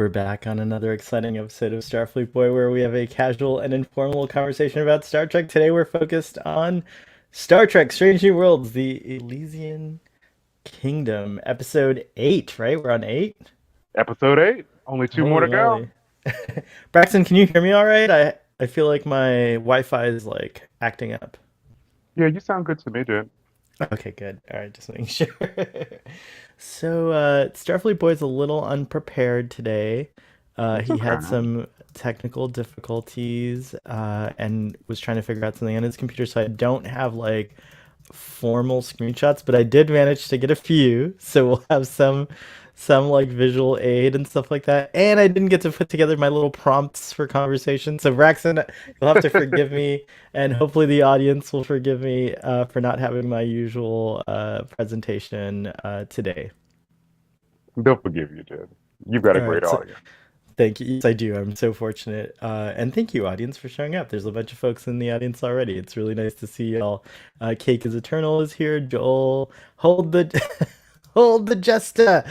We're back on another exciting episode of Starfleet Boy where we have a casual and informal conversation about Star Trek. Today we're focused on Star Trek Strange New Worlds, the Elysian Kingdom, episode 8, right? We're on 8? Episode 8. Only two more Holy to go. moly. Braxton, can you hear me all right? I feel like my Wi-Fi is like acting up. Yeah, you sound good to me, dude. Okay, good. All right, just making sure. So, Starfleet Boy's a little unprepared today. It's He okay. had some technical difficulties and was trying to figure out something on his computer, so I don't have like formal screenshots, but I did manage to get a few. So we'll have some like visual aid and stuff like that. And I didn't get to put together my little prompts for conversation. So Braxton, you'll have to forgive me, and hopefully the audience will forgive me for not having my usual presentation today. They'll forgive you, dude. You've got a All great right, so audience. thank you. Yes, I do. I'm so fortunate. And thank you, audience, for showing up. There's a bunch of folks in the audience already. It's really nice to see y'all. Cake is Eternal is here. Joel, hold the hold the jester.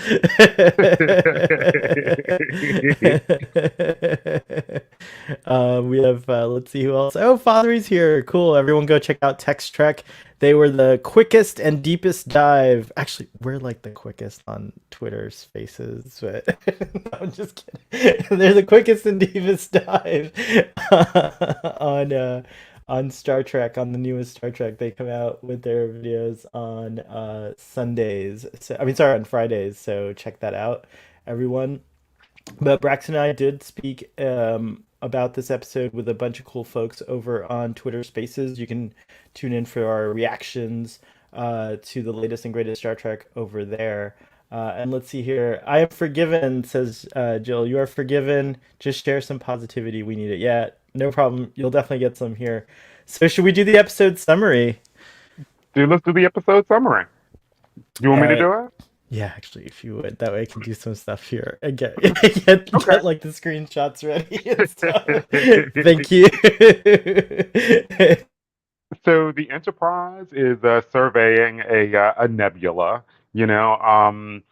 We have let's see who else. Oh, Father's here. Cool. Everyone go check out Text Trek. They were the quickest and deepest dive. Actually, we're like the quickest on Twitter Spaces, but no, I'm just kidding. They're the quickest and deepest dive on on Star Trek, on the newest Star Trek. They come out with their videos on Sundays. So I mean, sorry, on Fridays. So check that out, everyone. But Braxton and I did speak about this episode with a bunch of cool folks over on Twitter Spaces. You can tune in for our reactions to the latest and greatest Star Trek over there. And let's see here. I am forgiven, says Jill. You are forgiven. Just share some positivity. We need it. Yeah, no problem. You'll definitely get some here. So, should we do the episode summary? Dude, let's do the episode summary. You want All me to right. do it? Yeah, actually, if you would, that way I can do some stuff here and get Okay. get like the screenshots ready and stuff. Thank you. So the Enterprise is surveying a nebula. You know, on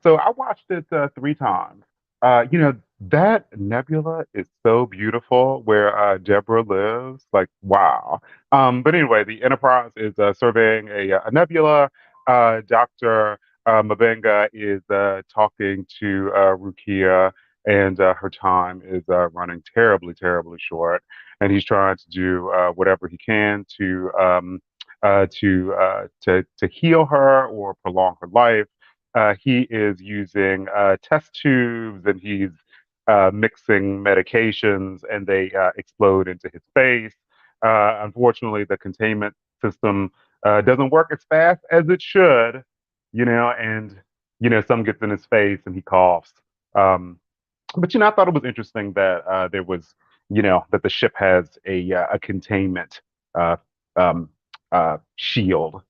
so I watched it 3 times. That nebula is so beautiful where Deborah lives. Like, wow. But anyway, the Enterprise is surveying a nebula. Doctor Mabenga is talking to Rukia, and her time is running terribly, terribly short, and he's trying to do whatever he can to heal her or prolong her life. He is using test tubes, and he's mixing medications, and they explode into his face. Unfortunately, the containment system doesn't work as fast as it should, and some gets in his face and he coughs. Um, but I thought it was interesting that there was, that the ship has a containment uh, um, shield,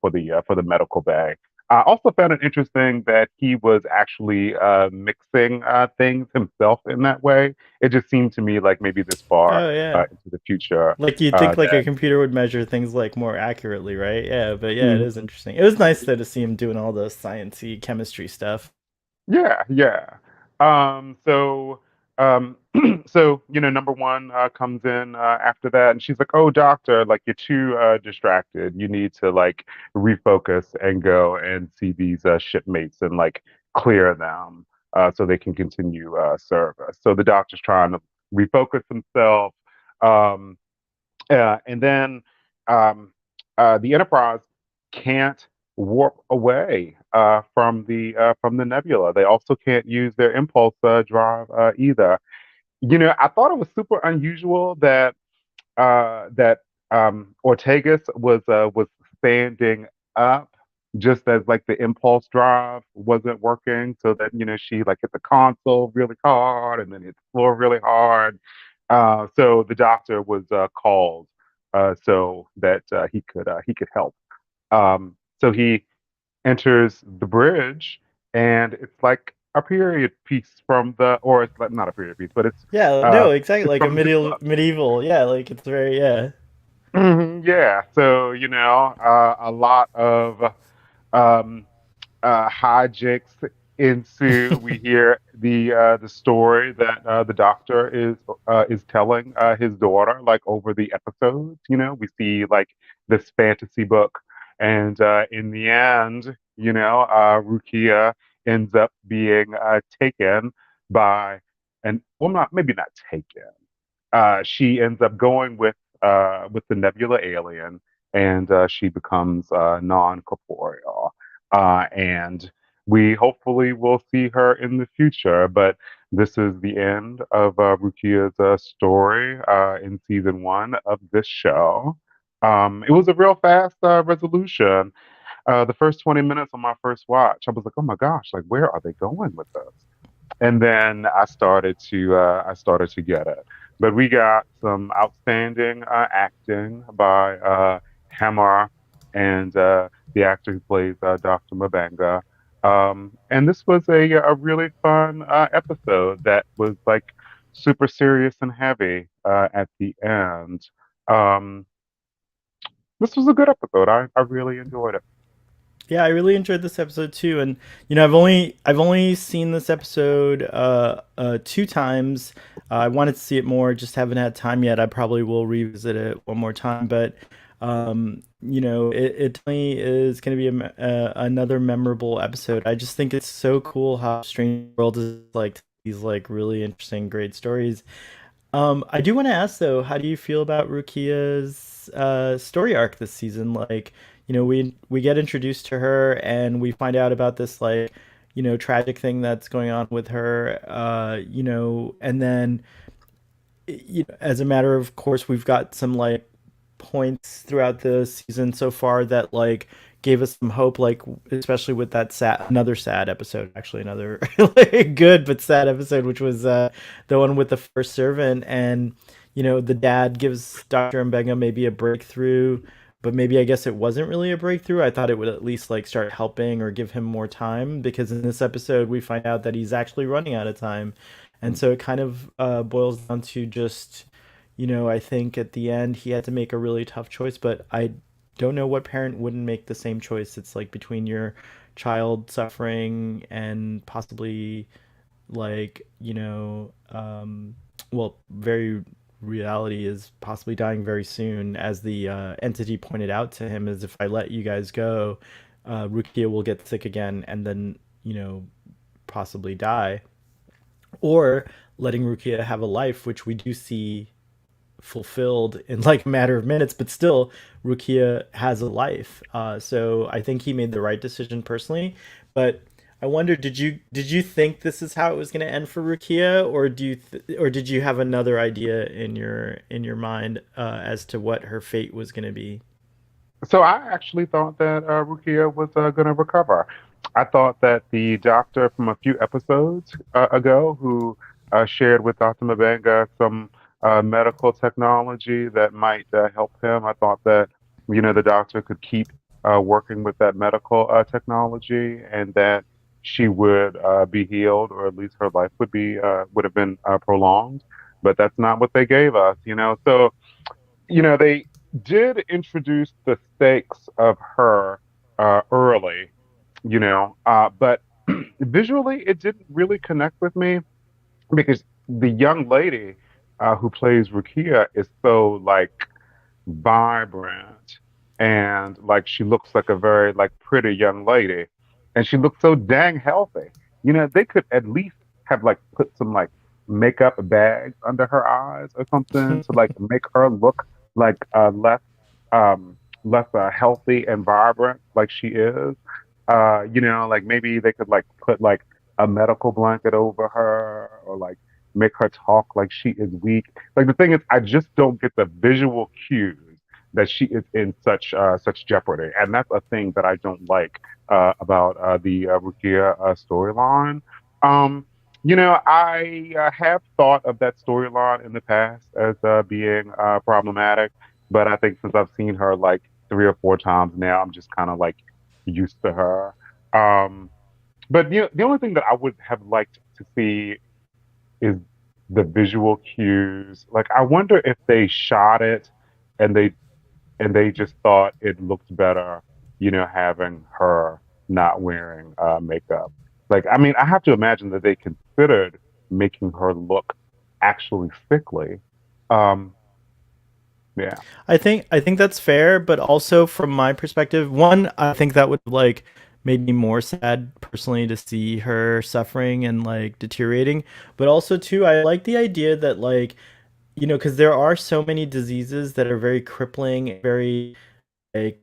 for the medical bay. I also found it interesting that he was actually mixing things himself in that way. It just seemed to me like maybe this far Oh yeah. into the future Like you'd think like a that. computer would measure things like more accurately, right? Yeah, but yeah, it is Mhm. interesting. It was nice though to see him doing all the sciencey chemistry stuff. Yeah, yeah. So, um, so number one comes in after that, and she's like, "Oh, doctor, like you're too distracted. You need to like refocus and go and see these shipmates and like clear them so they can continue service." So the doctor's trying to refocus himself. Um, and then um, the Enterprise can't warp away from the nebula. They also can't use their impulse drive either. I thought it was super unusual that that Ortegas was standing up just as like the impulse drive wasn't working, so that she like hit the console really hard and then hit the floor really hard. So the doctor was called so that he could help. So he enters the bridge, and it's like a period piece from the, or it's like not a period piece, but Yeah, uh, no, exactly. it's Like a from the new medieval book. medieval. Yeah, like it's very yeah. Yeah. So a lot of um, hijinks into we hear the story that the doctor is telling his daughter like over the episodes. You know, we see like this fantasy book, and in the end, Rukia ends up being taken by, and well, not maybe not taken. She ends up going with the Nebula alien, and she becomes non-corporeal. And we hopefully will see her in the future. But this is the end of Rukia's story in season 1 of this show. It was a real fast resolution. The first 20 minutes on my first watch, I was like, "Oh my gosh! Like, where are they going with this?" And then I started to get it. But we got some outstanding acting by Hammer and the actor who plays Dr. Mabanga. And this was a really fun episode that was like super serious and heavy at the end. Um, this was a good episode. I really enjoyed it. Yeah, I really enjoyed this episode too, and I've only seen this episode two times. I wanted to see it more, just haven't had time yet. I probably will revisit it one more time, but it definitely is going to be another memorable episode. I just think it's so cool how Strange World is like these like really interesting, great stories. I do want to ask though, how do you feel about Rukia's story arc this season? Like, we get introduced to her and we find out about this like, tragic thing that's going on with her. And then as a matter of course, we've got some like points throughout the season so far that like gave us some hope, like especially with that another sad episode, actually another like, good but sad episode, which was the one with the first servant, and the dad gives Dr. Mbenga maybe a breakthrough, but maybe I guess it wasn't really a breakthrough. I thought it would at least like start helping or give him more time, because in this episode we find out that he's actually running out of time, and so it kind of boils down to just, I think at the end he had to make a really tough choice, but I don't know what parent wouldn't make the same choice. It's like between your child suffering and possibly like, well, very reality is possibly dying very soon, as the entity pointed out to him, is if I let you guys go, Rukia will get sick again and then, possibly die, or letting Rukia have a life, which we do see fulfilled in like a matter of minutes, but still Rukia has a life. So I think he made the right decision personally. But I wonder, did you think this is how it was going to end for Rukia, or or did you have another idea in your mind as to what her fate was going to be? So I actually thought that Rukia was going to recover. I thought that the doctor from a few episodes ago, who shared with Dr. Mabanga some medical technology that might help him, I thought that the doctor could keep working with that medical technology, and that she would be healed, or at least her life would have been prolonged. But that's not what they gave us. So they did introduce the stakes of her early, but visually it didn't really connect with me, because the young lady who plays Rukia is so like vibrant, and like she looks like a very like pretty young lady, and she looks so dang healthy. They could at least have like put some like makeup bags under her eyes or something to like make her look like less healthy and vibrant like she is. Like maybe they could like put like a medical blanket over her, or like make her talk like she is weak. Like the thing is, I just don't get the visual cues that she is in such jeopardy, and that's a thing that I don't like about the Rukia storyline. Um, I have thought of that storyline in the past as being problematic, but I think since I've seen her like 3 or 4 times now, I'm just kind of like used to her. Um, but the only thing that I would have liked to see is the visual cues. Like I wonder if they shot it and they just thought it looked better, having her not wearing makeup. Like, I mean, I have to imagine that they considered making her look actually sickly. Um, yeah. I think that's fair, but also from my perspective, one, I think that would like made me more sad personally to see her suffering and like deteriorating. But also too, I like the idea that like, because there are so many diseases that are very crippling, very like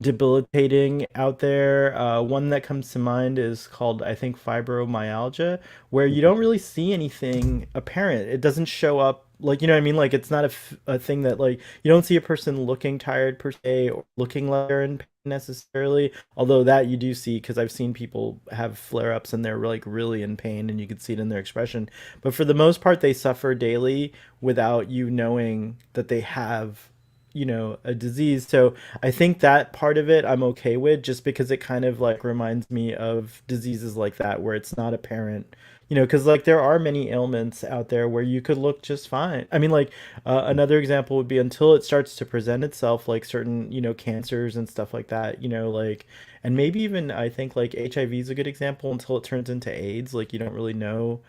debilitating out there. One that comes to mind is called, I think, fibromyalgia, where you don't really see anything apparent. It doesn't show up like, what I mean. Like, it's not a thing that like you don't see a person looking tired per se or looking like they're in pain necessarily. Although that you do see, because I've seen people have flare ups and they're like really in pain and you can see it in their expression. But for the most part, they suffer daily without you knowing that they have a disease. So I think that part of it I'm okay with, just because it kind of like reminds me of diseases like that where it's not apparent. Because like there are many ailments out there where you could look just fine. I mean, like another example would be until it starts to present itself, like certain cancers and stuff like that. Like, and maybe even I think like HIV is a good example until it turns into AIDS. Like you don't really know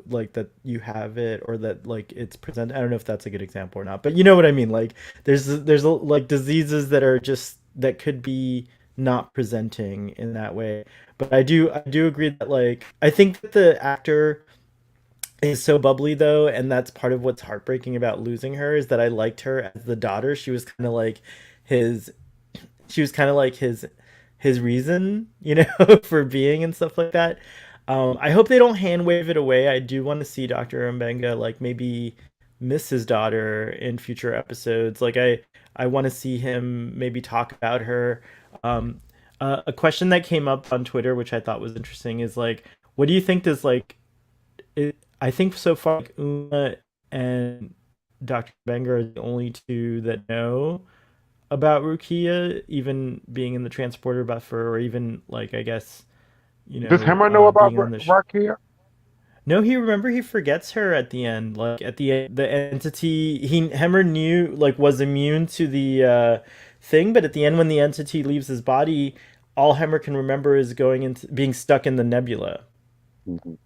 like that you have it, or that like it's present. I don't know if that's a good example or not, but you know what I mean. Like there's like diseases that are just that could be not presenting in that way. But I do agree that like I think that the actor is so bubbly though, and that's part of what's heartbreaking about losing her, is that I liked her as the daughter. His she was kind of like his reason, for being and stuff like that. I hope they don't hand wave it away. I do want to see Dr. Mbenga like maybe miss his daughter in future episodes. Like I want to see him maybe talk about her. Um, a question that came up on Twitter, which I thought was interesting, is like, what do you think does like I think so far like, Uma and Dr. Mbenga are the only two that know about Rukia, even being in the transporter buffer, or even like I guess Does Hammer know about being on the. Rakia? No, he forgets her at the end. Like at the end, the entity he Hemmer knew like was immune to the thing, but at the end when the entity leaves his body, all Hemmer can remember is going into being stuck in the nebula. Mhm.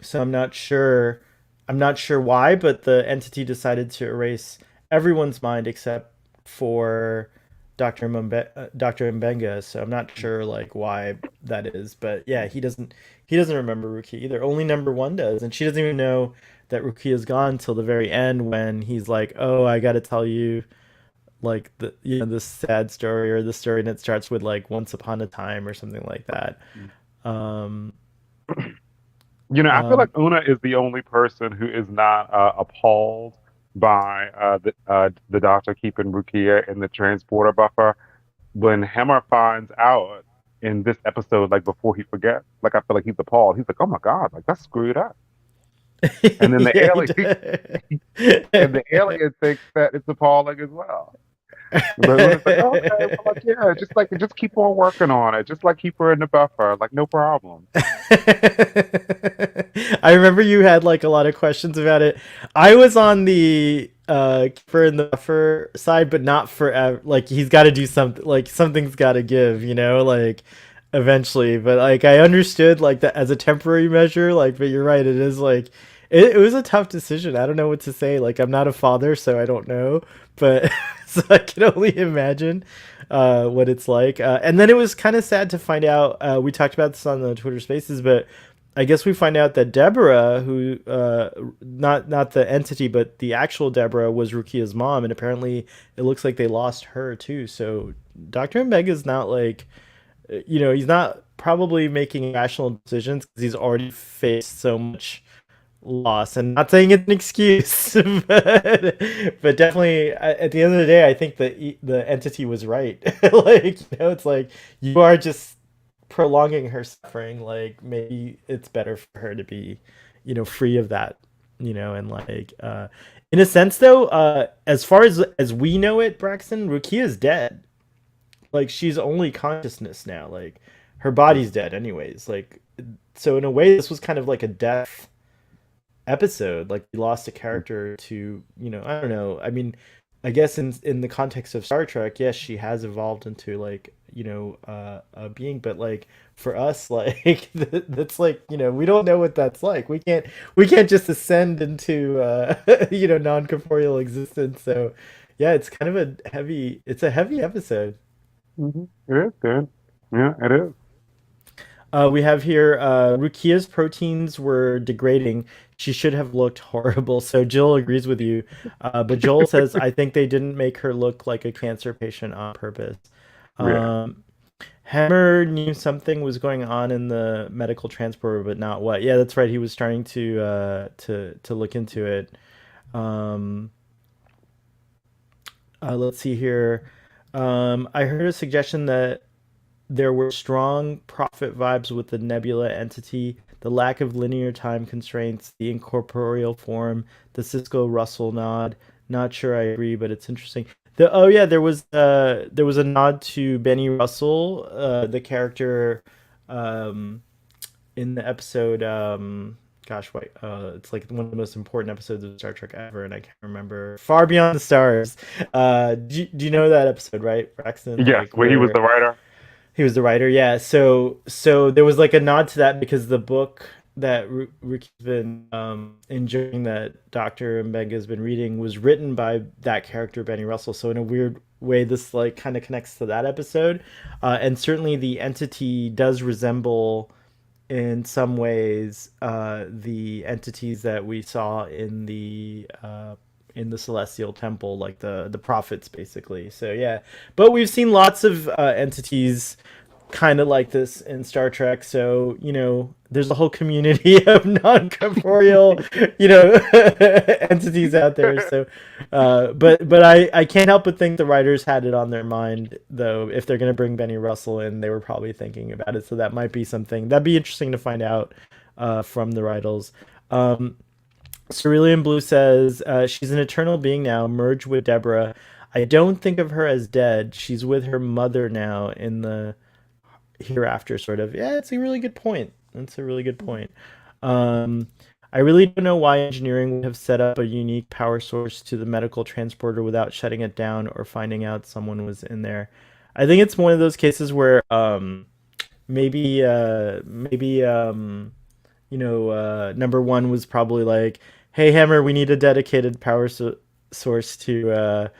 So I'm not sure why, but the entity decided to erase everyone's mind except for Dr. Mbenga. So I'm not sure like why that is, but yeah, he doesn't remember Ruki either. Only number one does, and she doesn't even know that Ruki is gone till the very end when he's like, "Oh, I got to tell you like this sad story, or the story that starts with like once upon a time or something like that." Um You know, I feel like um Una is the only person who is not appalled by the doctor keeping Rukia in the transporter buffer. When Hammer finds out in this episode, like before he forgets, like I feel like he's appalled. He's like, "Oh my God, like that's screwed up." And then the yeah, he alien and does. the alien thinks that it's appalling as well. But Una's like, "Oh, okay, well, like yeah, just keep on working on it, just like keep her in the buffer, like no problem." I remember you had like a lot of questions about it. I was on the keeper in the buffer side, but not forever. Like he's got to do something. Like something's got to give, like eventually. But like I understood like that as a temporary measure. Like, but you're right. It is like it was a tough decision. I don't know what to say. Like I'm not a father, so I don't know. But so I can only imagine what it's like. And then it was kind of sad to find out. We talked about this on the Twitter Spaces, but I guess we find out that Deborah, who not the entity, but the actual Deborah, was Rukia's mom, and apparently it looks like they lost her too. So Doctor Mbeg is not like, he's not probably making rational decisions because he's already faced so much loss. And not saying it's an excuse, but definitely at the end of the day, I think that the entity was right. Like it's like you are just prolonging her suffering. Like maybe it's better for her to be free of that. And like in a sense though, as far as we know it, Braxton, Rukia is dead. Like she's only consciousness now. Like her body's dead anyways. Like so in a way this was kind of like a death episode. Like we lost a character to I don't know. I mean, I guess in the context of Star Trek, yes, she has evolved into like a being, but like for us, like that's like we don't know what that's like. We can't just ascend into non-corporeal existence. So yeah, it's a heavy episode. It is good. Yeah, it is. We have here Rukia's proteins were degrading. She should have looked horrible. So Jill agrees with you. But Joel says, I think they didn't make her look like a cancer patient on purpose. Yeah. Um, Hammer knew something was going on in the medical transporter, but not what. Yeah, that's right. He was trying to look into it. Um, let's see here. I heard a suggestion that there were strong prophet vibes with the Nebula entity, the lack of linear time constraints, the incorporeal form, the Cisco Russell nod. Not sure I agree, but it's interesting. Oh yeah, there was a nod to Benny Russell, the character um, in the episode. Gosh, wait, it's like one of the most important episodes of Star Trek ever, and I can't remember. Far Beyond the Stars. Do you know that episode, right, Braxton? Yes, Like where he was where the writer. he was the writer, yeah. So there was like a nod to that because the book that Ruki's been enjoying, that Dr. Mbenga's been reading, was written by that character Benny Russell. So in a weird way, this like kind of connects to that episode, and certainly the entity does resemble in some ways the entities that we saw in the celestial temple, like the prophets basically. So yeah, but we've seen lots of entities kind of like this in Star Trek. So there's a whole community of non-corporeal entities out there. So but I can't help but think the writers had it on their mind, though. If they're going to bring Benny Russell in, they were probably thinking about it. So that might be something that'd be interesting to find out from the writers. um Cerulean Blue says, she's an eternal being now, merged with Deborah. I don't think of her as dead. She's with her mother now in the hereafter, sort of. Yeah, it's a really good point. That's a really good point. Um, I really don't know why engineering would have set up a unique power source to the medical transporter without shutting it down or finding out someone was in there. I think it's one of those cases where maybe number one was probably like, "Hey Hammer, we need a dedicated source to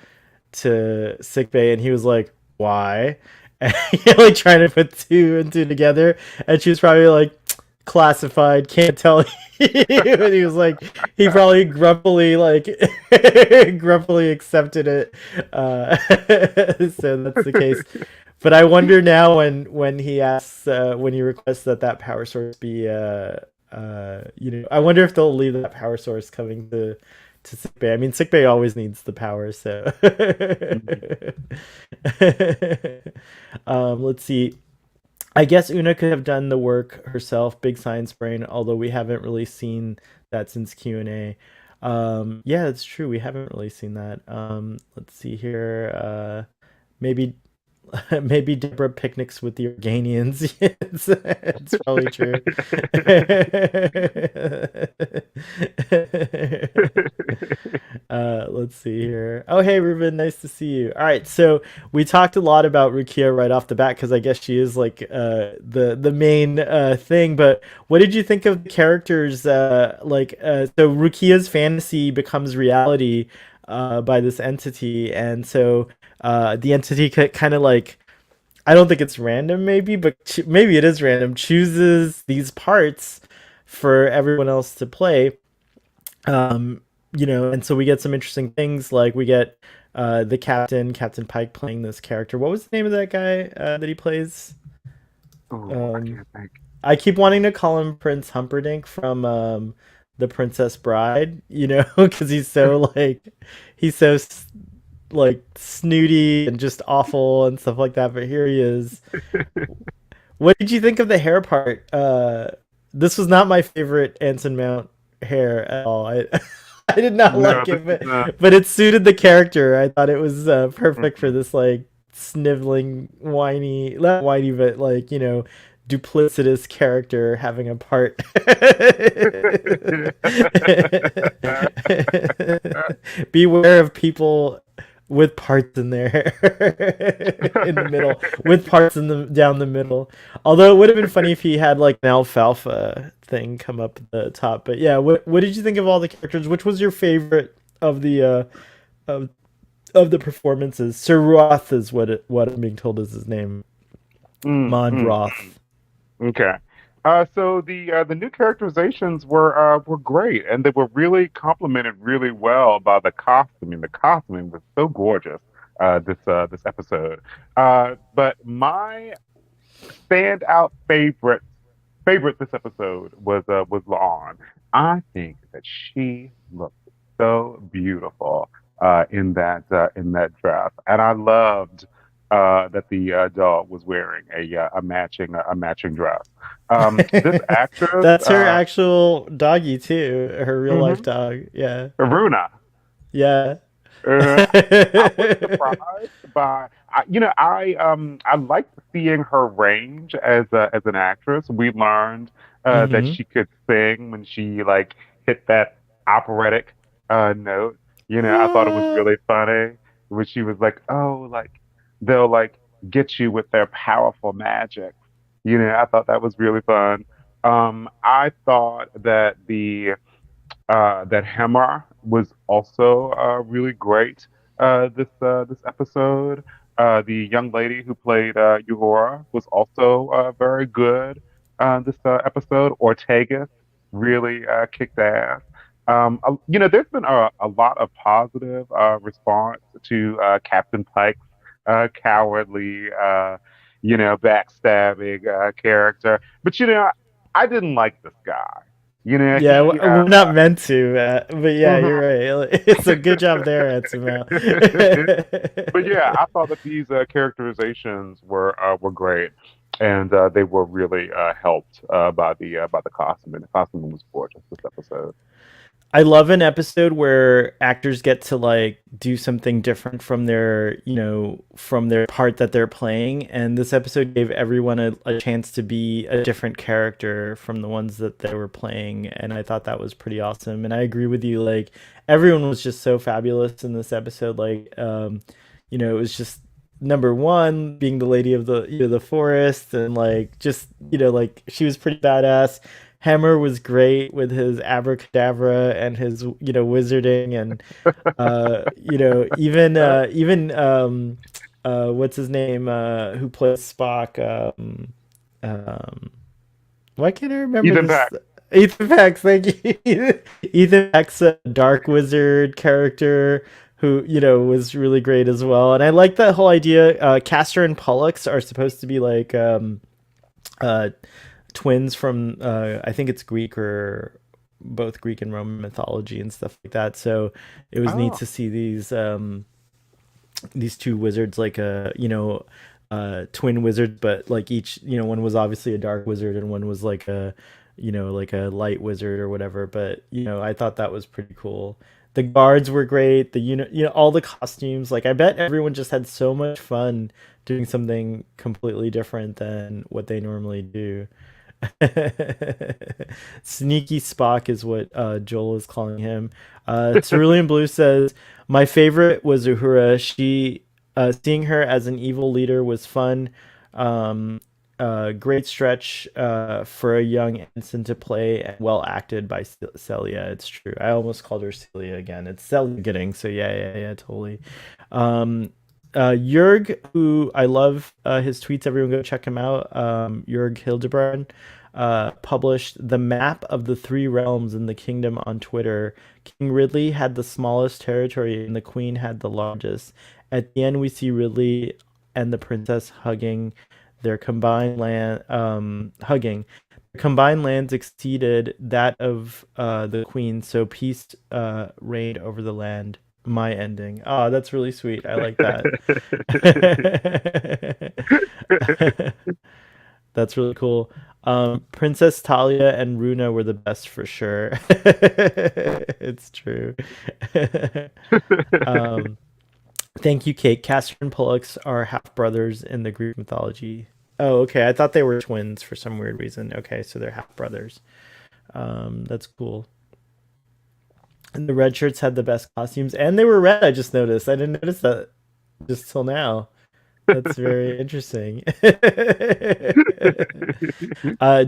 sickbay," and he was like, "Why?" And like trying to put two and two together, and she was probably like, "Classified, can't tell you." And he was like, he probably grumpily accepted it. So that's the case. But I wonder now when he asks when he requests that power source be I wonder if they'll leave that power source coming to sickbay. I mean, sickbay always needs the power, so let's see. I guess Una could have done the work herself, big science brain, although we haven't really seen that since Q&A. Yeah, that's true. We haven't really seen that. Let's see here. Maybe maybe Deborah picnics with the Organians. It's probably true. Let's see here. Oh, hey, Ruben, nice to see you. All right, so we talked a lot about Rukia right off the bat because I guess she is like the main thing. But what did you think of the characters? So Rukia's fantasy becomes reality by this entity, and so the entity kind of like, I don't think it's random, maybe, but maybe it is random, chooses these parts for everyone else to play. And so we get some interesting things, like we get the Captain Pike playing this character. What was the name of that guy that he plays? Oh, I Um, can't think. I keep wanting to call him Prince Humperdinck from The Princess Bride, because he's so like snooty and just awful and stuff like that. But here he is. What did you think of the hair part? This was not my favorite Anson Mount hair at all. I did not No, like this it, is not. but it suited the character. I thought it was perfect for this like sniveling, whiny, not whiny, but like duplicitous character having a part. Beware of people with parts in there in the middle, with parts in the down the middle. Although it would have been funny if he had like an alfalfa thing come up at the top. But yeah, what did you think of all the characters? Which was your favorite of the of of the performances? Sir Roth is what I'm being told is his name. Mm, Mond mm, Roth. mm. Okay. So the new characterizations were great, and they were really complemented really well by the costuming. The costuming was so gorgeous. This episode. But my standout favorite this episode was Laon. I think that she looked so beautiful in that dress, and I loved that the dog was wearing a matching dress. This actress, That's her actual doggy too. Her real life mhm, dog. Yeah. Runa. Yeah. I was surprised by I liked seeing her range as an actress. We learned that hmm she could sing when she like hit that operatic note. I thought it was really funny when she was like, "Oh, like they'll like get you with their powerful magic." I thought that was really fun. I thought that Hammer was also really great this episode. The young lady who played Uhura was also very good this episode. Ortegas really kicked ass. There's been a lot of positive response to Captain Pike's cowardly, backstabbing character, but I didn't like this guy. Yeah, He we're not meant to, but yeah, you're right. It's a good job there, Ansel. But yeah, I thought that these characterizations were great, and they were really helped by the costume. And the costume was gorgeous this episode. I love an episode where actors get to like do something different from their, from their part that they're playing. And this episode gave everyone a chance to be a different character from the ones that they were playing. And I thought that was pretty awesome. And I agree with you. Like everyone was just so fabulous in this episode. Like, it was just number one being the lady of the forest and like just like she was pretty badass. Hammer was great with his abracadabra and his wizarding and even what's his name who plays Spock um why can't I remember Ethan this? Pack. Ethan Peck's, thank you. Ethan Peck's a dark wizard character who, was really great as well. And I like that whole idea. Castor and Pollux are supposed to be like uh, twins from, I think it's Greek or both Greek and Roman mythology and stuff like that. So it was neat Oh, to see these two wizards like twin wizards, but like each one was obviously a dark wizard and one was like a like a light wizard or whatever. But I thought that was pretty cool. The guards were great. The all the costumes. Like I bet everyone just had so much fun doing something completely different than what they normally do. Sneaky Spock is what Joel is calling him. Cerulean Blue says, "My favorite was Uhura. Seeing her as an evil leader was fun. Um, Great stretch for a young ensign to play, and well acted by Celia. It's true. I almost called her Celia again. It's Celia getting, so yeah, yeah, yeah, totally. Um, Jurg, who I love his tweets. Everyone go check him out. Jurg Hildebrand published the map of the three realms in the kingdom on Twitter. King Ridley had the smallest territory, and the queen had the largest. At the end, we see Ridley and the princess their combined land, hugging. Their combined lands exceeded that of the queen, so peace reigned over the land. My ending. Oh, that's really sweet. I like that. That's really cool. Princess Talia and Runa were the best for sure. It's true. um, Thank you, Kate. Castor and Pollux are half brothers in the Greek mythology. Oh, okay. I thought they were twins for some weird reason. Okay, so they're half brothers. That's cool. And the red shirts had the best costumes, and they were red. I just noticed. I didn't notice that just till now. That's very interesting.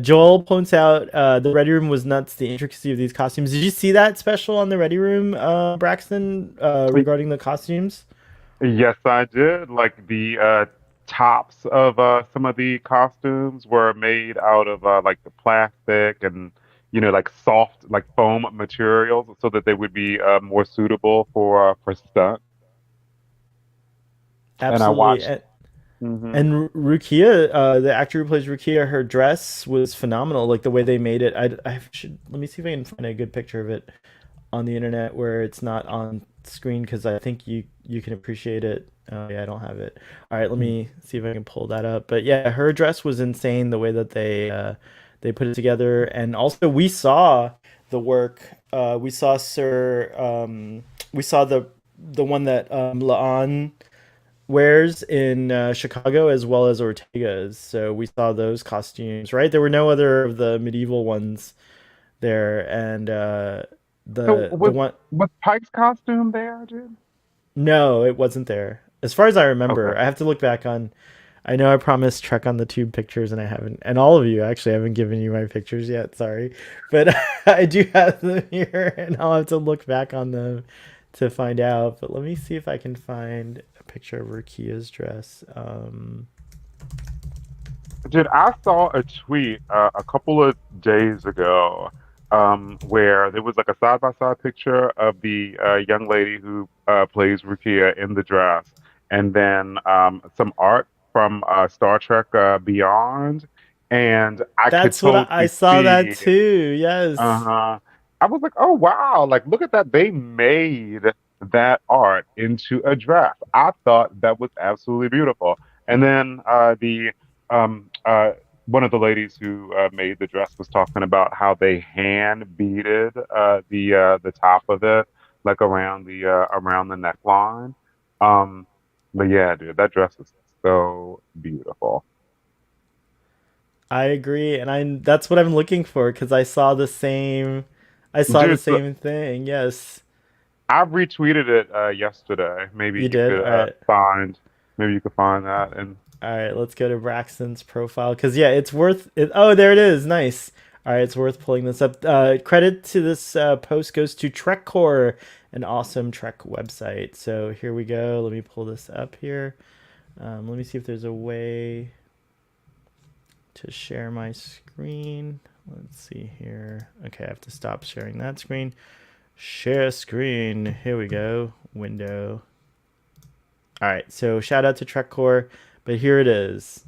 Joel points out the Ready Room was nuts. The intricacy of these costumes. Did you see that special on the Ready Room, Braxton, regarding the costumes? Yes, I did. Like the tops of some of the costumes were made out of like the plastic and like soft like foam materials so that they would be more suitable for stunt. And I Absolutely. watched. And, Hmm. and Rukia, the actor who plays Rukia, her dress was phenomenal. Like the way they made it. I should let me see if I can find a good picture of it on the internet where it's not on screen because I think you can appreciate it. Oh yeah, I don't have it. All right, let me see if I can pull that up. But yeah, her dress was insane the way that they put it together, and also we saw the work. We saw Sir. We saw the one that Laan wears in Chicago as well as Ortega's. So we saw those costumes. Right, there were no other of the medieval ones there, and So the was one. was Pike's costume there, dude? No, it wasn't there. As far as I Okay. remember, I have to look back on. I know I promised Trek on the Tube pictures, and I haven't. And all of you actually haven't given you my pictures yet. Sorry, but I do have them here, and I'll have to look back on them to find out. But let me see if I can find a picture of Rukia's dress. Dude, I saw a tweet a couple of days ago where there was like a side-by-side picture of the young lady who plays Rukia in the dress, and then some art from Star Trek Beyond, and I could That's what I totally saw that see. too. Yes. Uh-huh. I was like, oh wow, like look at that. They made that art into a draft. I thought that was absolutely beautiful. And then the one of the ladies who made the dress was talking about how they hand beaded the top of it, like around the neckline. Um, but yeah, dude, that dress is so beautiful. I agree, and I that's what I'm looking for because I saw the same. I saw the Dude, so same thing. Yes, I retweeted it yesterday. you did. All right, Maybe you could find that. And all right. Let's go to Braxton's profile because yeah, it's worth it. Oh, there it is. Nice. All right, it's worth pulling this up. Credit to this post goes to TrekCore, an awesome Trek website. So here we go. Let me pull this up here. Let me see if there's a way to share my screen. Let's see here. Okay, I have to stop sharing that screen. Share screen. Here we go. Window. All right. So shout out to TrekCore, but here it is.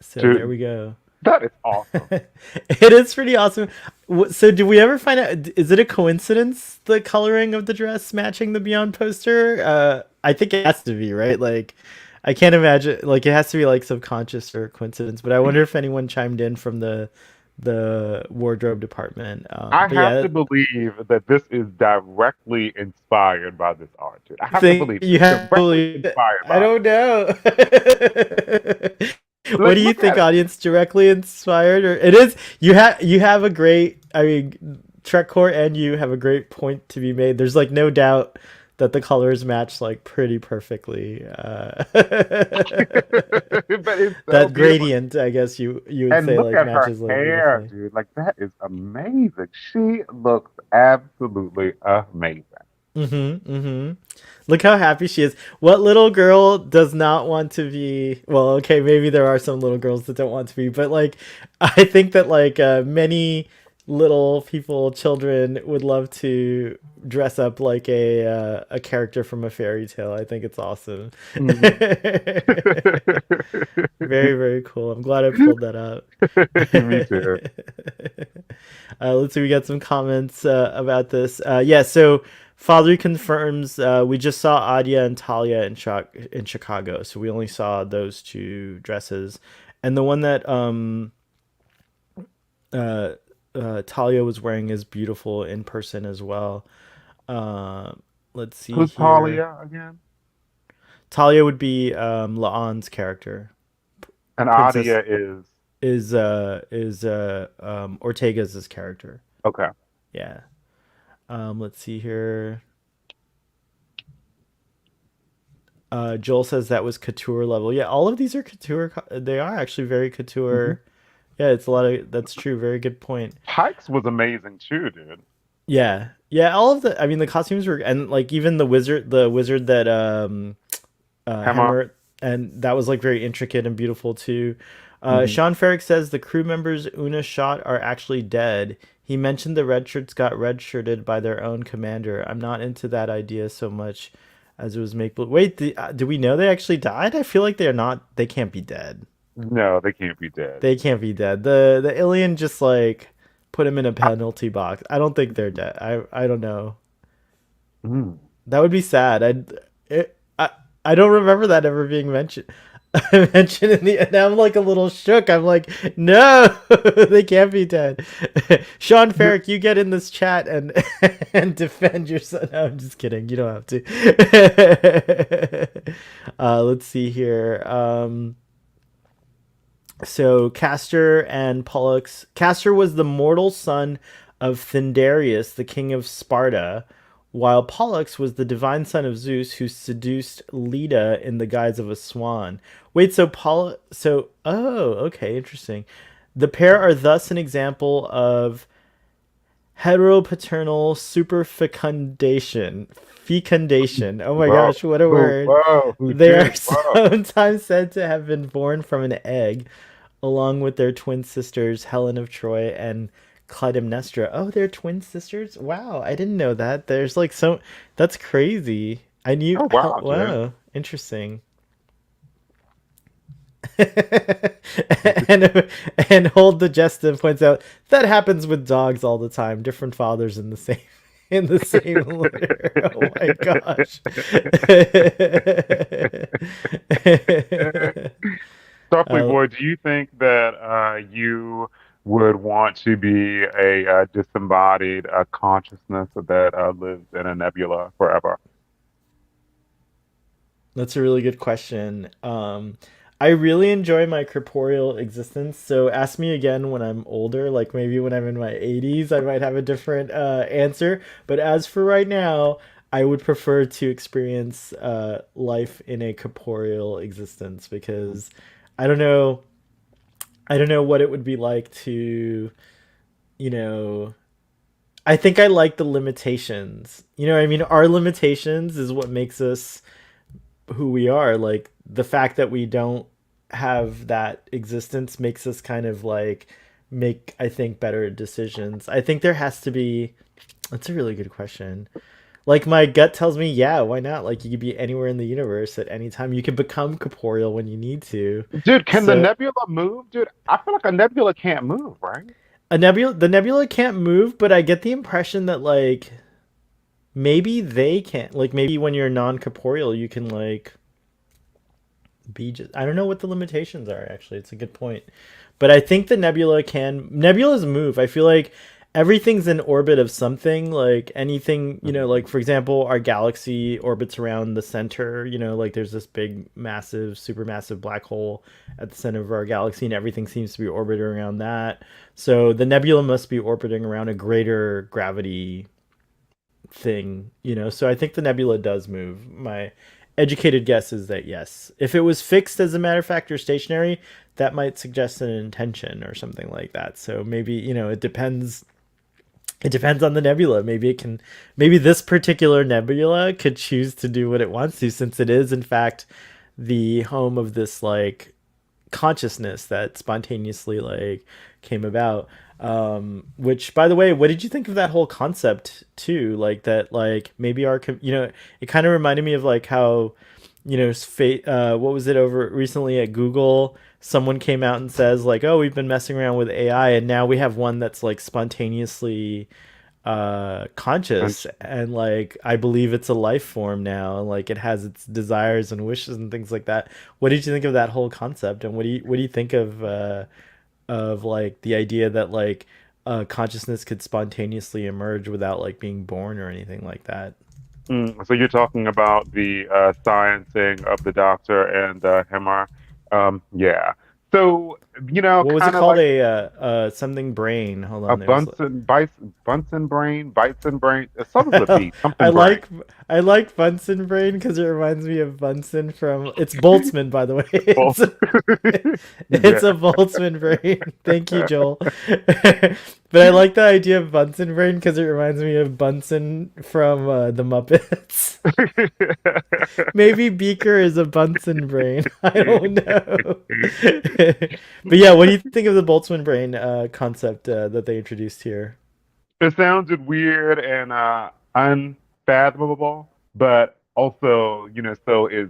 So there dude, we go. that is awesome. It is pretty awesome. So did we ever find out? Is it a coincidence the coloring of the dress matching the Beyond poster? I think it has to be, right? Like, I can't imagine. Like, it has to be like subconscious or coincidence. But I wonder if anyone chimed in from the wardrobe department. I But have yeah, to believe that this is directly inspired by this art, dude. I I have to think believe you it's have. directly inspired I by don't know. What Like, do you look think, at it. audience? Directly inspired, or it is? You have a great. I mean, Trekcore and you have a great point to be made. There's like no doubt that the colors match like pretty perfectly. But it's so That beautiful. gradient, I guess you would And say, look like at her matches like hair, beautifully. dude. Like, that is amazing. She looks absolutely amazing. Mm-hmm. Look how happy she is. What little girl does not want to be? Well, okay, maybe there are some little girls that don't want to be, but like, I think that like many little people, children would love to dress up like a character from a fairy tale. I think it's awesome. Mhm. Very cool. I'm glad I pulled that up. Me too. Let's see. We got some comments about this. Yeah. So Father confirms we just saw Adia and Talia in Chicago, so we only saw those two dresses, and the one that uh, Talia was wearing is beautiful in person as well. Uh, let's see Who's here. Talia again? Talia would be Laan's character. And Princess Adia is is Ortega's character. okay. Yeah. Let's see here. Joel says that was couture level. Yeah, all of these are couture. They are actually very Hmm. couture. Yeah, it's a lot of. That's true. Very good point. Pikes was amazing too, dude. Yeah, yeah. All of the. I mean, the costumes were, and like even the wizard that Hammer. Hammer, and that was like very intricate and beautiful too. Hmm. Sean Ferrick says the crew members Una shot are actually dead. He mentioned the red shirts got red shirted by their own commander. I'm not into that idea so much as it was make believe. Wait, do we know they actually died? I feel like they're not. They can't be dead. No, they can't be dead. They can't be dead. The alien just like put him in a penalty box. I don't think they're dead. I don't know. Mm. That would be sad. I don't remember that ever being mentioned. Mentioned in the, and I'm like a little shook. I'm like, no, they can't be dead. Sean Ferrick, you get in this chat and and defend yourself. No, I'm just kidding. You don't have to. Let's see here. So Castor and Pollux. Castor was the mortal son of Thyndarius, the king of Sparta, while Pollux was the divine son of Zeus, who seduced Leda in the guise of a swan. Wait, so oh, okay, interesting. The pair are thus an example of heteropaternal superfecundation. Fecundation. Oh my Whoa, gosh, what a who, word. whoa, who They are did? Whoa. sometimes said to have been born from an egg, along with their twin sisters, Helen of Troy and Clytemnestra. Oh, they're twin sisters? Wow, I didn't know that. There's like so. That's crazy. I knew. Oh wow, dude. Wow, interesting. and and Hold the Jestin points out that happens with dogs all the time. Different fathers in the same in the same litter. Oh my gosh. Softly uh, boy, do you think that you would want to be a disembodied consciousness that lives in a nebula forever? that's a really good question. I really enjoy my corporeal existence. So ask me again when I'm older, like maybe when I'm in my 80s, I might have a different answer. But as for right now, I would prefer to experience life in a corporeal existence because I don't know. I don't know what it would be like to, you know, I think I like the limitations. You know what I mean? Our limitations is what makes us who we are. Like the fact that we don't have that existence makes us kind of like make, I think, better decisions. I think there has to be, that's a really good question. Like my gut tells me, yeah, why not? Like you could be anywhere in the universe at any time. You can become corporeal when you need to. Dude, can the So nebula move? Dude, I feel like a nebula can't move, right? the nebula can't move, but I get the impression that like maybe they can't. Like maybe when you're non-corporeal, you can like be just. I don't know what the limitations are. Actually, it's a good point. But I think the nebulas move. I feel like everything's in orbit of something. Like anything, like for example, our galaxy orbits around the center. Like there's this big, massive, supermassive black hole at the center of our galaxy, and everything seems to be orbiting around that. So the nebula must be orbiting around a greater gravity thing. So I think the nebula does move. My educated guess is that yes. If it was fixed as a matter of fact or stationary, that might suggest an intention or something like that. So maybe, it depends on the nebula. Maybe this particular nebula could choose to do what it wants to, since it is in fact the home of this like consciousness that spontaneously like came about. Which, by the way, what did you think of that whole concept too? Like that, like maybe it kind of reminded me of like how, what was it over recently at Google? Someone came out and says like, oh, we've been messing around with AI, and now we have one that's like spontaneously And conscious, and like I believe it's a life form now, and like it has its desires and wishes and things like that. What did you think of that whole concept, and what do you think of like the idea that like consciousness could spontaneously emerge without like being born or anything like that? so you're talking about the sciencing of the Doctor and Hemmer. Yeah. So What was it kind of called? like Something brain. Hold a on. There's Bunsen brain, Bison brain. It starts with a B, I something brain. like I like Bunsen brain because it reminds me of Bunsen from it's Boltzmann, by the way. Well, It's yeah. a Boltzmann brain. Thank you, Joel. But I like the idea of Bunsen brain because it reminds me of Bunsen from the Muppets. Maybe Beaker is a Bunsen brain. I don't know. But yeah, what do you think of the Boltzmann brain concept that they introduced here? It sounded weird and unfathomable, but also, so is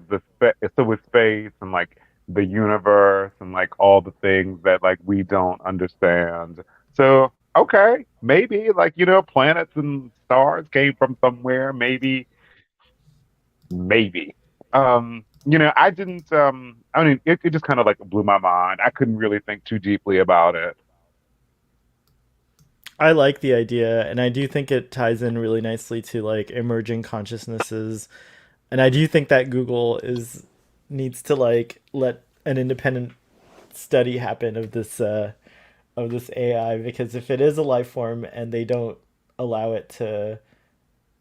space and like the universe and like all the things that like we don't understand. So, okay, maybe like, planets and stars came from somewhere, maybe. I didn't I mean it just kind of like blew my mind. I couldn't really think too deeply about it. I like the idea, and I do think it ties in really nicely to like emerging consciousnesses. And I do think that Google is needs to like let an independent study happen of this AI because if it is a life form and they don't allow it to,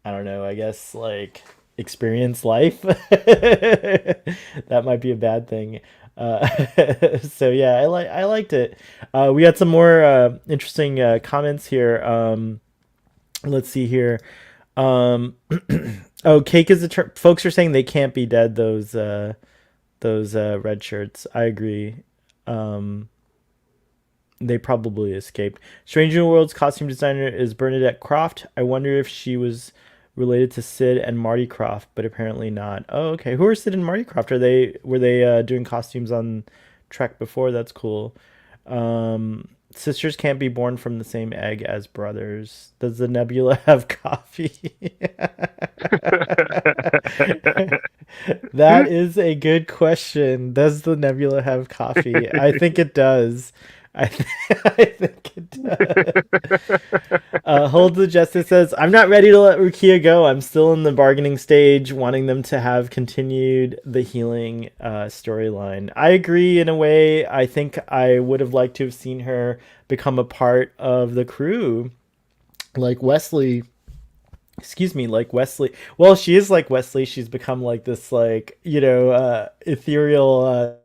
I don't know, I guess like experience life, that might be a bad thing. So yeah, I liked it. We had some more interesting comments here. Let's see here. Um, oh, cake is a term. Folks are saying they can't be dead. Those red shirts. I agree. Um, they probably escaped. Stranger World's costume designer is Bernadette Croft. I wonder if she was related to Sid and Marty Croft, but apparently not. Oh, okay. Who are Sid and Marty Croft? Were they doing costumes on Trek before? That's cool. Sisters can't be born from the same egg as brothers. Does the nebula have coffee? That is a good question. Does the nebula have coffee? I think it does. I think it does. Hold the Justice says, I'm not ready to let Rukia go. I'm still in the bargaining stage, wanting them to have continued the healing storyline. I agree in a way. I think I would have liked to have seen her become a part of the crew, like Wesley. Excuse me, like Wesley. Well, she is like Wesley. She's become like this, like, ethereal,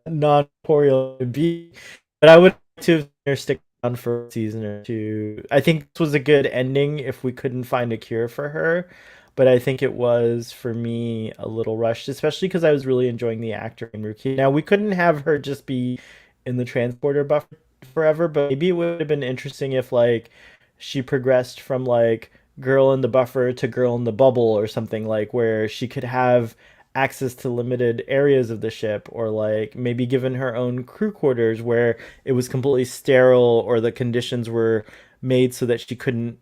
non-corporeal being. But I would like to have seen her stick around for a season or two. I think this was a good ending if we couldn't find a cure for her. But I think it was, for me, a little rushed, especially because I was really enjoying the actor in Ruki. Now, we couldn't have her just be in the transporter buff forever, but maybe it would have been interesting if, like, she progressed from, like, girl in the buffer to girl in the bubble or something, like where she could have access to limited areas of the ship, or like maybe given her own crew quarters where it was completely sterile or the conditions were made so that she couldn't,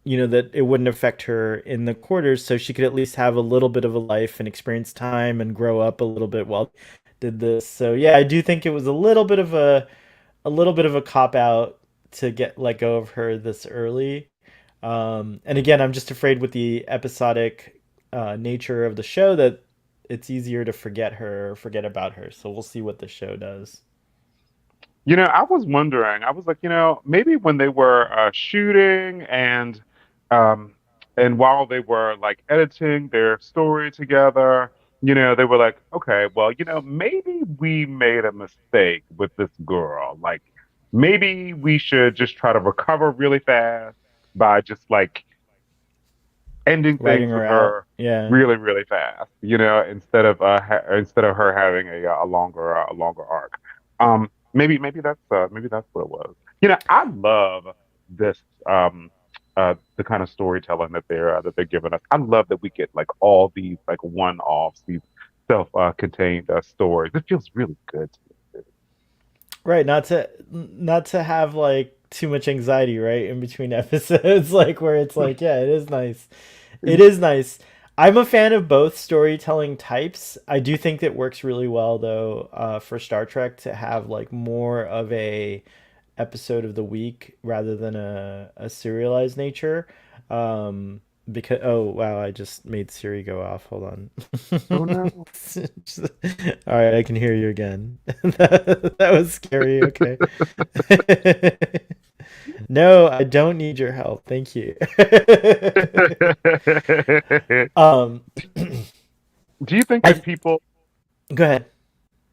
that it wouldn't affect her in the quarters, so she could at least have a little bit of a life and experience time and grow up a little bit while did this. So yeah, I do think it was a little bit of a cop out to get let go of her this early. And again, I'm just afraid with the episodic nature of the show that it's easier to forget her or forget about her. So we'll see what the show does. I was wondering, I was like, maybe when they were shooting um and while they were like editing their story together, they were like, okay, well, maybe we made a mistake with this girl. Like maybe we should just try to recover really fast by just like ending Writing things her with out. her Yeah. really, really fast. Instead of her having a longer arc. Maybe that's what it was. I love this the kind of storytelling that they're giving us. I love that we get like all these like one-offs, these self-contained stories. It feels really good to me. Right. Not to have like too much anxiety, right, in between episodes, like where it's like, yeah, it is nice. It is nice. I'm a fan of both storytelling types. I do think that works really well though, for Star Trek to have like more of a episode of the week rather than a serialized nature. because oh wow, I just made Siri go off. Hold on. Oh no. All right, I can hear you again. That was scary. Okay. No, I don't need your help. Thank you. um, Do you think I that people go ahead.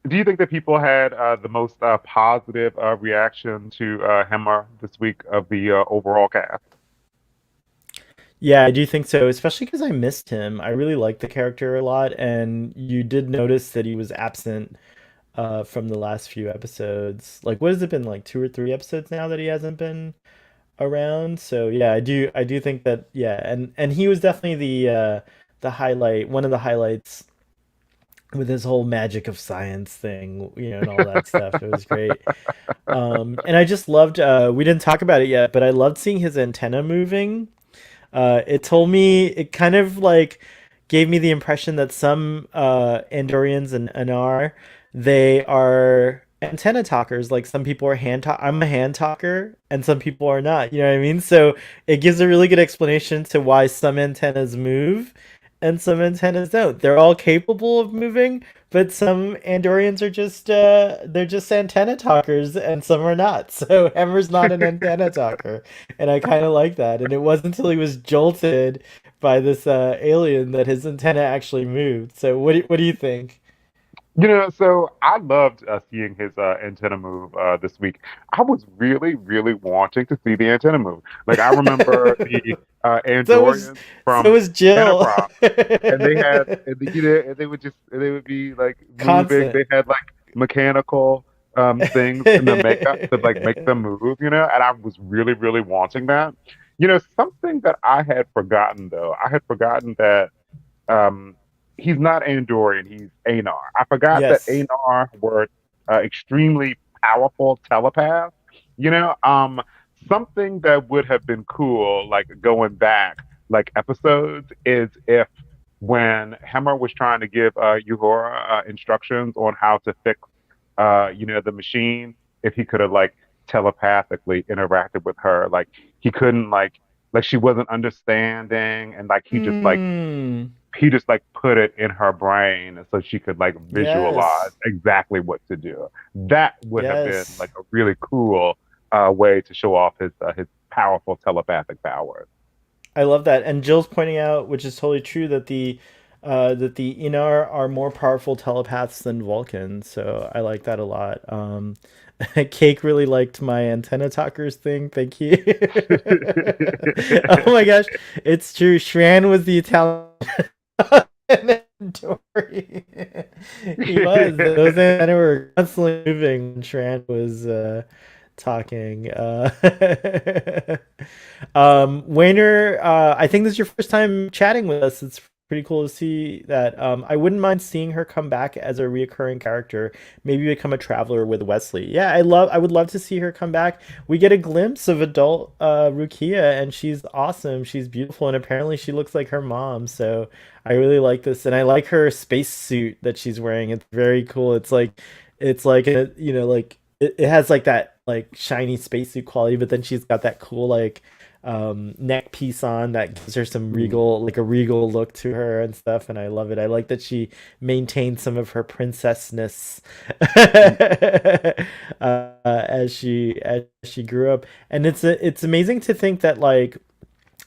do you think that people had the most positive reaction to Hemmer this week of the overall cast? Yeah, I do think so, especially because I missed him. I really liked the character a lot, and you did notice that he was absent from the last few episodes. Like, what has it been, like 2 or 3 episodes now that he hasn't been around? So yeah, I do think that yeah, and he was definitely the highlight, one of the highlights with his whole magic of science thing, and all that stuff. It was great. And I just loved. We didn't talk about it yet, but I loved seeing his antenna moving. It told me it kind of like gave me the impression that some Andorians and Anar they are antenna talkers. Like some people are hand talk. I'm a hand talker, and some people are not. You know what I mean? So it gives a really good explanation to why some antennas move and some antennas don't. They're all capable of moving, but some Andorians are just they're just antenna talkers, and some are not. So Hemmer's not an antenna talker, and I kind of like that. And it wasn't until he was jolted by this alien that his antenna actually moved. So what do you think? So I loved seeing his antenna move this week. I was really, really wanting to see the antenna move. Like I remember the So was Andorians so from was Jill. Enterprise, and they had, and and they would be like moving. Constant. They had like mechanical things in the makeup to like make them move. And I was really, really wanting that. Something that I had forgotten though. I had forgotten that um, he's not Andorian, he's Anar. I forgot that Yes. Anar were extremely powerful telepaths. Something that would have been cool, like going back, like episodes, is if when Hemmer was trying to give Uhura instructions on how to fix, the machine, if he could have like telepathically interacted with her, like he couldn't like she wasn't understanding, and like Hmm. he just like put it in her brain so she could like visualize Yes. exactly what to do. That would have been Yes. like a really cool way to show off his powerful telepathic powers. I love that. And Jill's pointing out, which is totally true, that the Inar are more powerful telepaths than Vulcans. So I like that a lot. Cake really liked my antenna talkers thing. Thank you. Oh my gosh, it's true. Shran was the Italian Dory. He was. Those antenna were constantly moving when Shran was talking. Wayner, I think this is your first time chatting with us. It's pretty cool to see that. I wouldn't mind seeing her come back as a reoccurring character, maybe become a traveler with Wesley. Yeah, I would love to see her come back. We get a glimpse of adult Rukia, and she's awesome. She's beautiful, and apparently she looks like her mom. So I really like this, and I like her space suit that she's wearing. It's very cool. It's like like it has like that like shiny spacesuit quality, but then she's got that cool like neck piece on that gives her some Mm. regal, like a regal look to her and stuff, and I love it. I like that she maintained some of her princessness as she grew up. And it's amazing to think that like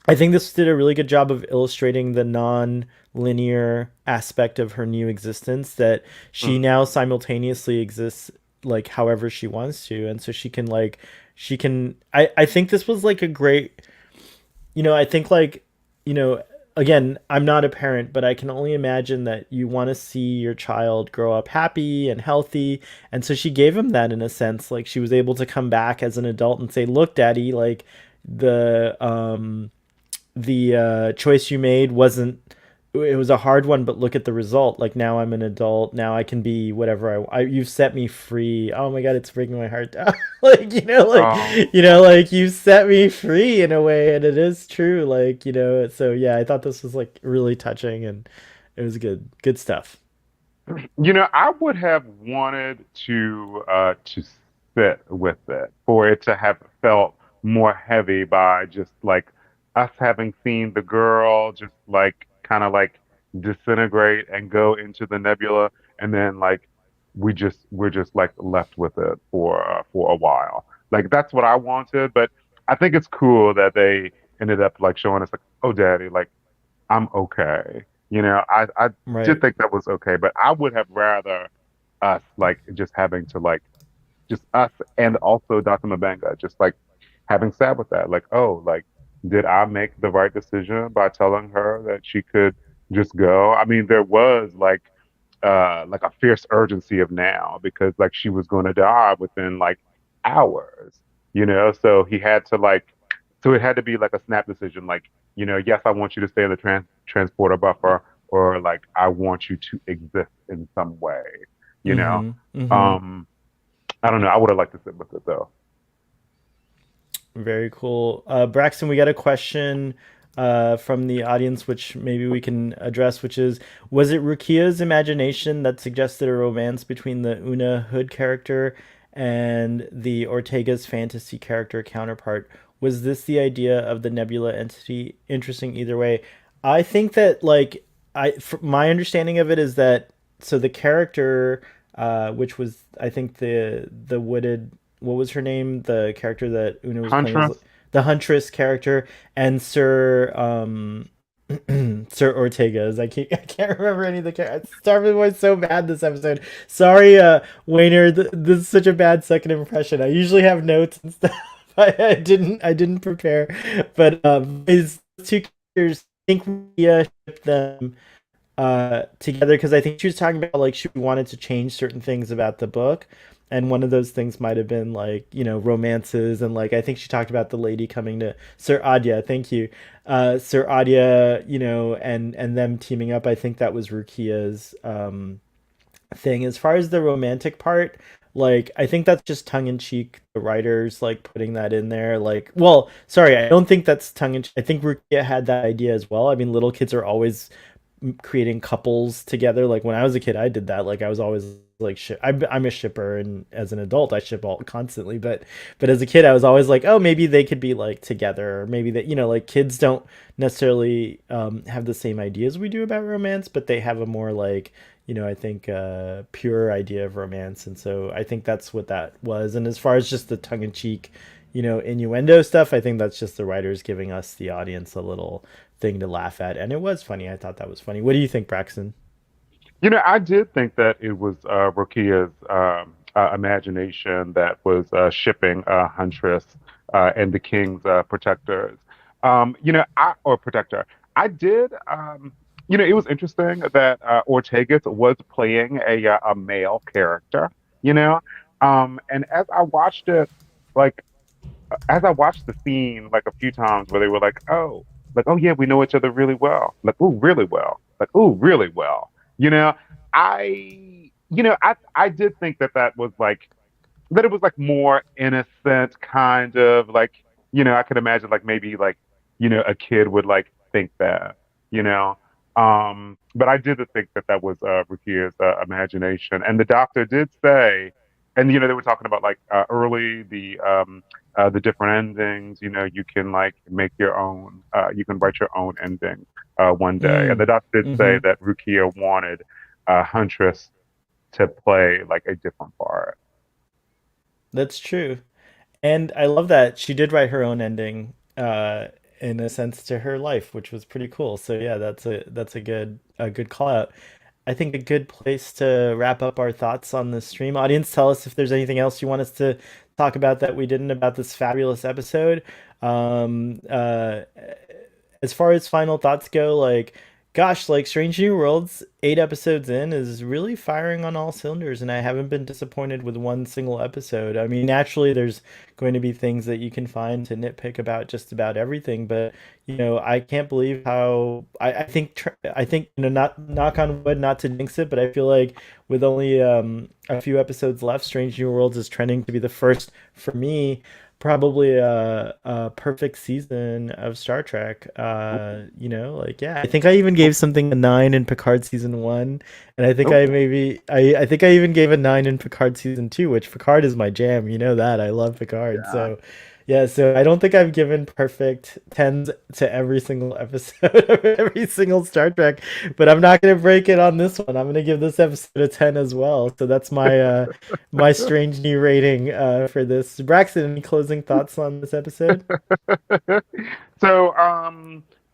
I think this did a really good job of illustrating the non-linear aspect of her new existence, that she Mm. now simultaneously exists like however she wants to, and so she can I think this was like a great, I think like, you know again, I'm not a parent, but I can only imagine that you want to see your child grow up happy and healthy, and so she gave him that in a sense. Like she was able to come back as an adult and say, look daddy, like the choice you made wasn't, it was a hard one, but look at the result. Like now I'm an adult, now I can be whatever you've set me free. Oh my god, it's breaking my heart down. Like Oh, like you set me free in a way, and it is true. Like so yeah, I thought this was like really touching, and it was good stuff. I would have wanted to sit with it for it to have felt more heavy by just like us having seen the girl just like kind of like disintegrate and go into the nebula, and then like we're just like left with it for a while. Like that's what I wanted, but I think it's cool that they ended up like showing us like, oh, daddy, like I'm okay. I did Right. think that was okay, but I would have rather us like just having to like just us and also Dr. Mabanga just like having sat with that, like, oh, like did I make the right decision by telling her that she could just go? I mean, there was like a fierce urgency of now because like she was going to die within like hours, so he had to like so it had to be like a snap decision, like, yes, I want you to stay in the transporter buffer, or like I want you to exist in some way, you know. Mm-hmm. Mm-hmm. Um, I don't know. I would have liked to sit with it though. Very cool. Braxton, we got a question from the audience, which maybe we can address, which is, was it Rukia's imagination that suggested a romance between the Una Hood character and the Ortega's fantasy character counterpart? Was this the idea of the Nebula entity? Interesting either way. I think that, like, my understanding of it is that, so the character, which was, I think, the wooded, what was her name? The character that Una was playing was Huntress. the Huntress character, and Sir Sir Ortega's. I can't remember any of the characters. Starving was so bad this episode. Sorry, Wayner. This is such a bad second impression. I usually have notes and stuff. I didn't prepare, but his two characters. I think we shipped them together because I think she was talking about like she wanted to change certain things about the book, and one of those things might have been like, romances, and like I think she talked about the lady coming to Sir Adya. Thank you, Sir Adya. And them teaming up. I think that was Rukia's thing. As far as the romantic part, like I think that's just tongue in cheek. The writers like putting that in there. Like, well, sorry, I don't think that's tongue in cheek. I think Rukia had that idea as well. I mean, little kids are always creating couples together. Like when I was a kid, I did that. Like I was always like I'm a shipper, and as an adult, I ship all constantly. But as a kid, I was always like, oh, maybe they could be like together, or maybe that, like kids don't necessarily have the same ideas we do about romance, but they have a more like, I think pure idea of romance, and so I think that's what that was. And as far as just the tongue in cheek, innuendo stuff, I think that's just the writers giving us, the audience, a little thing to laugh at, and it was funny. I thought that was funny. What do you think, Braxton? I did think that it was Rukia's imagination that was shipping Huntress and the King's protectors. Or protector. I did. It was interesting that Ortegas was playing a male character. And like as I watched the scene like a few times where they were like, oh yeah, we know each other really well, like, oh, really well, like, oh, really well. You know, I did think that that was like that it was like more innocent, kind of like, I could imagine like maybe like, a kid would like think that, you know. But I did think that that was Rukia's imagination, and the doctor did say, and they were talking about like early the different endings. You can like make your own, you can write your own ending one day, and the doctor did say Mm-hmm. that Rukia wanted Huntress to play like a different part. That's true. And I love that she did write her own ending, in a sense, to her life, which was pretty cool. So yeah, that's a good call out. I think a good place to wrap up our thoughts on the stream. Audience, tell us if there's anything else you want us to talk about that we didn't about this fabulous episode. Um, uh, as far as final thoughts go, like, gosh, like Strange New Worlds, 8 episodes in, is really firing on all cylinders, and I haven't been disappointed with one single episode. I mean, naturally, there's going to be things that you can find to nitpick about just about everything, but I can't believe how I think not knock on wood, not to jinx it, but I feel like with only a few episodes left, Strange New Worlds is trending to be the first for me, probably a perfect season of Star Trek. Like, yeah, I think I even gave something a 9 in Picard season 1, and I think Oh, I think I even gave a 9 in Picard season 2, which Picard is my jam. You know that I love Picard. yeah. So Yeah, so I don't think I've given perfect tens to every single episode of every single Star Trek, but I'm not gonna break it on this one. I'm gonna give this episode a 10 as well. So that's my my strange new rating for this. Braxton, any closing thoughts on this episode? So,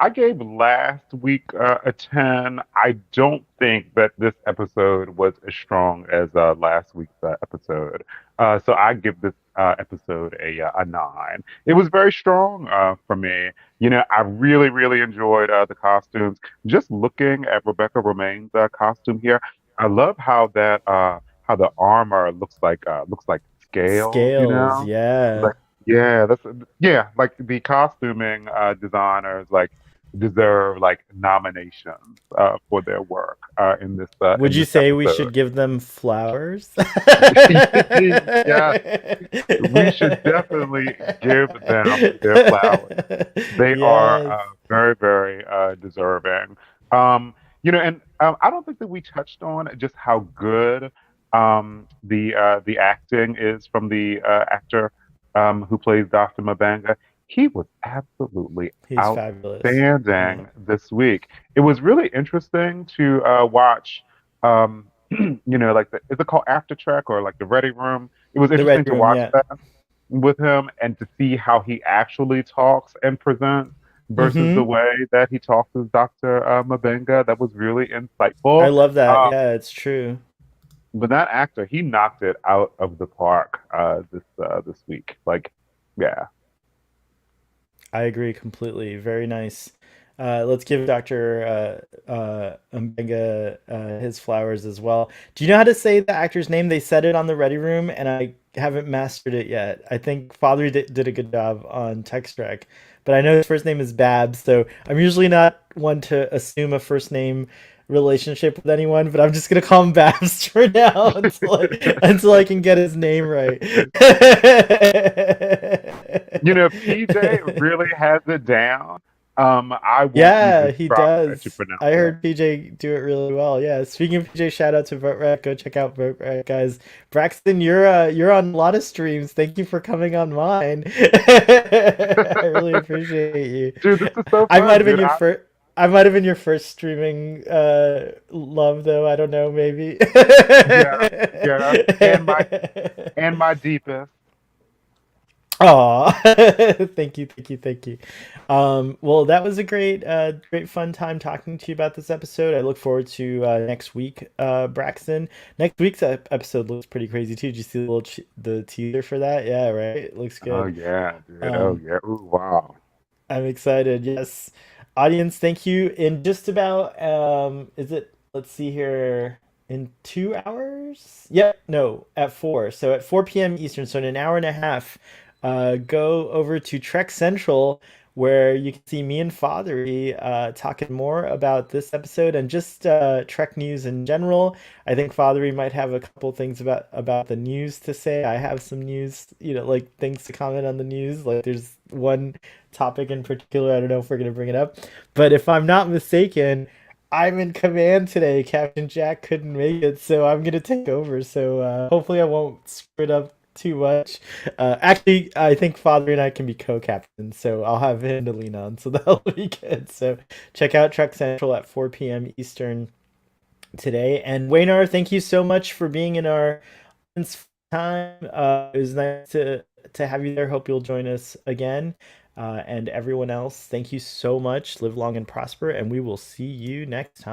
I gave last week a 10. I don't think that this episode was as strong as last week's episode. So I give this episode a 9. It was very strong for me. I really, really enjoyed the costumes. Just looking at Rebecca Romaine's costume here, I love how the armor looks like scales, Scales, yeah. like yeah, yeah, like the costuming designers like deserve like nominations for their work Would in you this say we episode. should give them flowers? Yes, we should definitely give them their flowers. They are Yes. very, very deserving. And I don't think that we touched on just how good the acting is from the actor who plays Dr. Mabanga. He was absolutely He's fabulous. Yeah. outstanding this week. It was really interesting to watch. Like is it called After Track or like the Ready Room? It was The Red interesting to Room, watch yeah. that with him and to see how he actually talks and presents versus the Mm-hmm. way that he talks as Dr. Mabenga. That was really I insightful. love that. Um, Yeah, it's true. but that actor, he knocked it out of the park this week. Like, yeah. I agree completely. Very nice. Let's give Dr. Mbenga his flowers as well. Do you know how to say the actor's name? They said it on the Ready Room, and I haven't mastered it yet. I think Father did a good job on Text Trek, but I know his first name is Babs, so I'm usually not one to assume a first name relationship with anyone, but I'm just gonna call him Babs for now until I can get his name right. PJ really has it down. I won't Yeah, even he try to does. pronounce I it. heard PJ do it really well. Yeah. Speaking of PJ, shout out to VoteRec. Go check out VoteRec, guys. Braxton, you're on a lot of streams. Thank you for coming on mine. I really appreciate you. Dude, this is so I might fun, have been dude. your first. I might have been your first streaming love, though. I don't know, maybe. Yeah, yeah. And my deepest. Aw, thank you, thank you, thank you. Well, that was a great fun time talking to you about this episode. I look forward to next week, Braxton. Next week's episode looks pretty crazy too. Did you see the teaser for that? Yeah, right. It looks Oh good. yeah, dude. Oh Um, yeah. Ooh, wow. I'm excited. Yes, audience, thank you. In just about is it? Let's see here. In 2 hours? Yep. No, at four. So at 4 p.m. Eastern. So in an hour and a half, go over to Trek Central, where you can see me and Fathery talking more about this episode and just Trek news in general. I think Fathery might have a couple things about the news to say. I have some news, like things to comment on the news. Like there's one topic in particular. I don't know if we're gonna bring it up, but if I'm not mistaken, I'm in command today. Captain Jack couldn't make it, so I'm gonna take over. So hopefully I won't screw it up too much. Actually, I think Father and I can be co-captains, so I'll have him to lean on. So that'll be good. So check out Trek Central at 4 p.m. Eastern today. And Waynar, thank you so much for being in our time. It was nice to have you there. Hope you'll join us again. And everyone else, thank you so much. Live long and prosper, and we will see you next time.